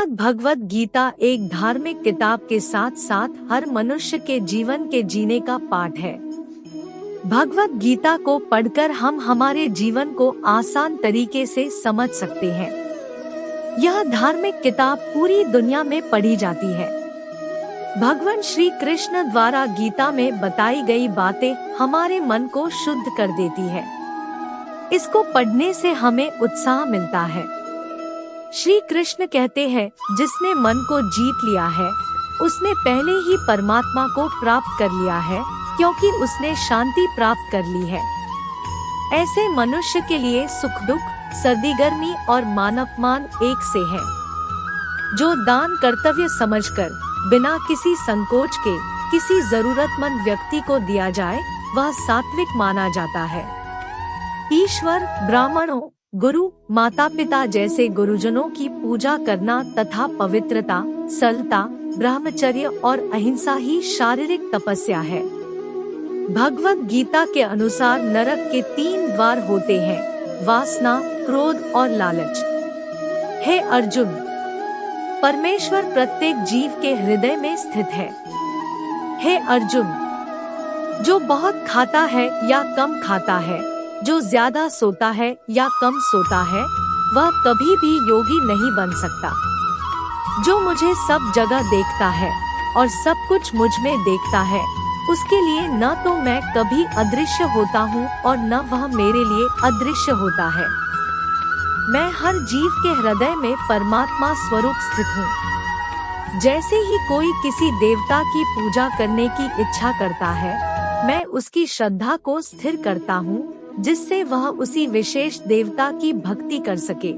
भगवत गीता एक धार्मिक किताब के साथ साथ हर मनुष्य के जीवन के जीने का पाठ है। भगवत गीता को पढ़कर हम हमारे जीवन को आसान तरीके से समझ सकते हैं। यह धार्मिक किताब पूरी दुनिया में पढ़ी जाती है। भगवान श्री कृष्ण द्वारा गीता में बताई गई बातें हमारे मन को शुद्ध कर देती है। इसको पढ़ने से हमें उत्साह मिलता है। श्री कृष्ण कहते हैं, जिसने मन को जीत लिया है उसने पहले ही परमात्मा को प्राप्त कर लिया है, क्योंकि उसने शांति प्राप्त कर ली है। ऐसे मनुष्य के लिए सुख दुख, सर्दी गर्मी और मान अपमान एक से है। जो दान कर्तव्य समझकर बिना किसी संकोच के किसी जरूरतमंद व्यक्ति को दिया जाए, वह सात्विक माना जाता है। ईश्वर, ब्राह्मणों, गुरु, माता पिता जैसे गुरुजनों की पूजा करना तथा पवित्रता, सरलता, ब्रह्मचर्य और अहिंसा ही शारीरिक तपस्या है। भगवत गीता के अनुसार नरक के 3 द्वार होते हैं: वासना, क्रोध और लालच। हे अर्जुन, परमेश्वर प्रत्येक जीव के हृदय में स्थित है। हे अर्जुन, जो बहुत खाता है या कम खाता है, जो ज्यादा सोता है या कम सोता है, वह कभी भी योगी नहीं बन सकता। जो मुझे सब जगह देखता है और सब कुछ मुझ में देखता है, उसके लिए न तो मैं कभी अदृश्य होता हूँ और न वह मेरे लिए अदृश्य होता है। मैं हर जीव के हृदय में परमात्मा स्वरूप स्थित हूँ। जैसे ही कोई किसी देवता की पूजा करने की इच्छा करता है, मैं उसकी श्रद्धा को स्थिर करता हूँ, जिससे वह उसी विशेष देवता की भक्ति कर सके।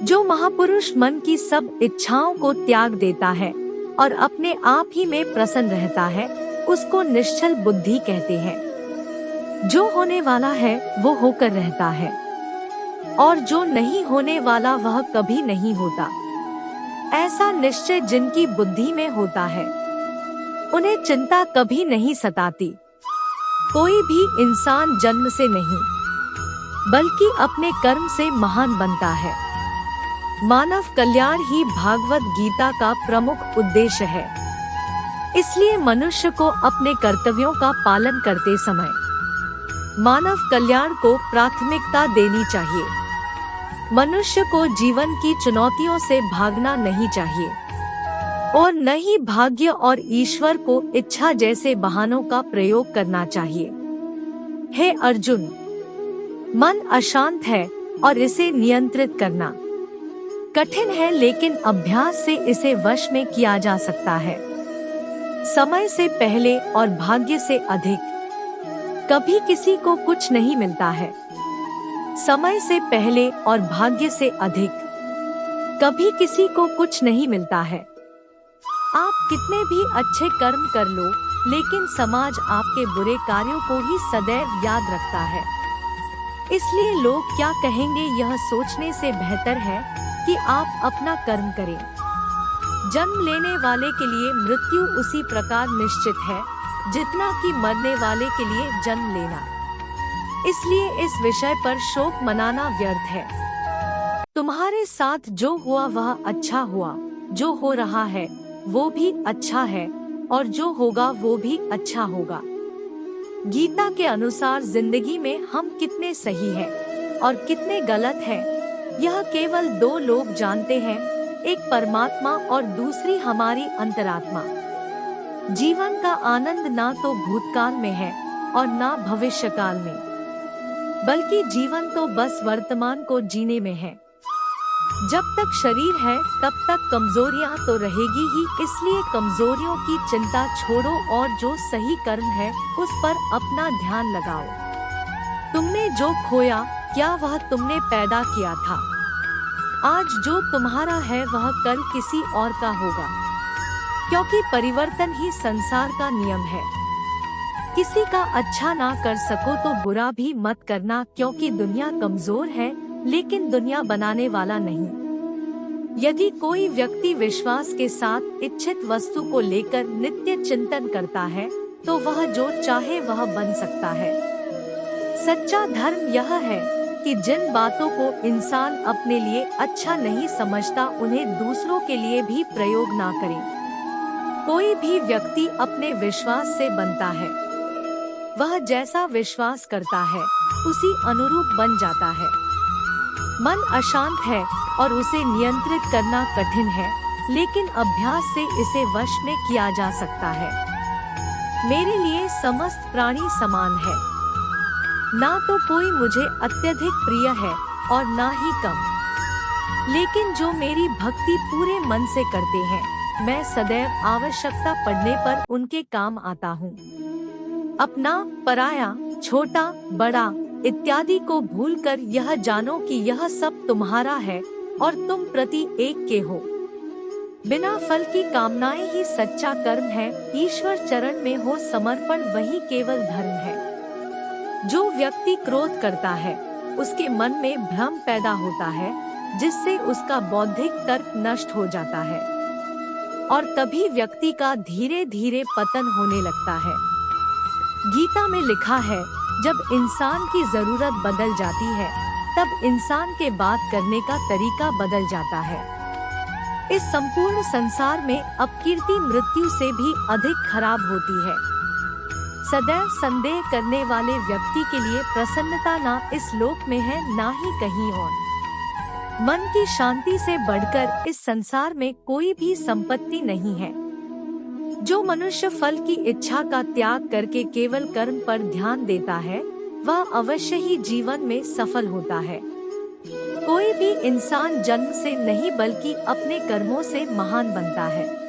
जो महापुरुष मन की सब इच्छाओं को त्याग देता है और अपने आप ही में प्रसन्न रहता है, उसको निश्चल बुद्धि कहते हैं। जो होने वाला है वो होकर रहता है, और जो नहीं होने वाला वह कभी नहीं होता। ऐसा निश्चय जिनकी बुद्धि में होता है, उन्हें चिंता कभी नहीं सताती। कोई भी इंसान जन्म से नहीं, बल्कि अपने कर्म से महान बनता है। मानव कल्याण ही भागवत गीता का प्रमुख उद्देश्य है। इसलिए मनुष्य को अपने कर्तव्यों का पालन करते समय मानव कल्याण को प्राथमिकता देनी चाहिए। मनुष्य को जीवन की चुनौतियों से भागना नहीं चाहिए और न ही भाग्य और ईश्वर को इच्छा जैसे बहानों का प्रयोग करना चाहिए। हे अर्जुन, मन अशांत है और इसे नियंत्रित करना कठिन है, लेकिन अभ्यास से इसे वश में किया जा सकता है। समय से पहले और भाग्य से अधिक कभी किसी को कुछ नहीं मिलता है। समय से पहले और भाग्य से अधिक कभी किसी को कुछ नहीं मिलता है। आप कितने भी अच्छे कर्म कर लो, लेकिन समाज आपके बुरे कार्यों को ही सदैव याद रखता है। इसलिए लोग क्या कहेंगे यह सोचने से बेहतर है कि आप अपना कर्म करें। जन्म लेने वाले के लिए मृत्यु उसी प्रकार निश्चित है जितना कि मरने वाले के लिए जन्म लेना। इसलिए इस विषय पर शोक मनाना व्यर्थ है। तुम्हारे साथ जो हुआ वह अच्छा हुआ, जो हो रहा है वो भी अच्छा है, और जो होगा वो भी अच्छा होगा। गीता के अनुसार जिंदगी में हम कितने सही हैं और कितने गलत हैं, यह केवल 2 लोग जानते हैं, एक परमात्मा और दूसरी हमारी अंतरात्मा। जीवन का आनंद ना तो भूतकाल में है और ना भविष्यकाल में, बल्कि जीवन तो बस वर्तमान को जीने में है। जब तक शरीर है तब तक कमजोरियां तो रहेगी ही, इसलिए कमजोरियों की चिंता छोड़ो और जो सही कर्म है उस पर अपना ध्यान लगाओ। तुमने जो खोया, क्या वह तुमने पैदा किया था? आज जो तुम्हारा है वह कल किसी और का होगा, क्योंकि परिवर्तन ही संसार का नियम है। किसी का अच्छा ना कर सको तो बुरा भी मत करना, क्योंकि दुनिया कमजोर है लेकिन दुनिया बनाने वाला नहीं। यदि कोई व्यक्ति विश्वास के साथ इच्छित वस्तु को लेकर नित्य चिंतन करता है, तो वह जो चाहे वह बन सकता है। सच्चा धर्म यह है कि जिन बातों को इंसान अपने लिए अच्छा नहीं समझता उन्हें दूसरों के लिए भी प्रयोग ना करे। कोई भी व्यक्ति अपने विश्वास से बनता है। वह जैसा विश्वास करता है उसी अनुरूप बन जाता है। मन अशांत है और उसे नियंत्रित करना कठिन है, लेकिन अभ्यास से इसे वश में किया जा सकता है। मेरे लिए समस्त प्राणी समान है। ना तो कोई मुझे अत्यधिक प्रिय है और ना ही कम, लेकिन जो मेरी भक्ति पूरे मन से करते हैं, मैं सदैव आवश्यकता पड़ने पर उनके काम आता हूँ। अपना, पराया, छोटा, बड़ा इत्यादि को भूलकर यह जानो कि यह सब तुम्हारा है और तुम प्रति एक के हो। बिना फल की कामनाएं ही सच्चा कर्म है। ईश्वर चरण में हो समर्पण वही केवल धर्म है। जो व्यक्ति क्रोध करता है उसके मन में भ्रम पैदा होता है, जिससे उसका बौद्धिक तर्क नष्ट हो जाता है और तभी व्यक्ति का धीरे धीरे पतन होने लगता है। गीता में लिखा है, जब इंसान की जरूरत बदल जाती है तब इंसान के बात करने का तरीका बदल जाता है। इस संपूर्ण संसार में अपकीर्ति मृत्यु से भी अधिक खराब होती है। सदैव संदेह करने वाले व्यक्ति के लिए प्रसन्नता ना इस लोक में है ना ही कहीं और। मन की शांति से बढ़कर इस संसार में कोई भी संपत्ति नहीं है। जो मनुष्य फल की इच्छा का त्याग करके केवल कर्म पर ध्यान देता है, वह अवश्य ही जीवन में सफल होता है। कोई भी इंसान जन्म से नहीं बल्कि अपने कर्मों से महान बनता है।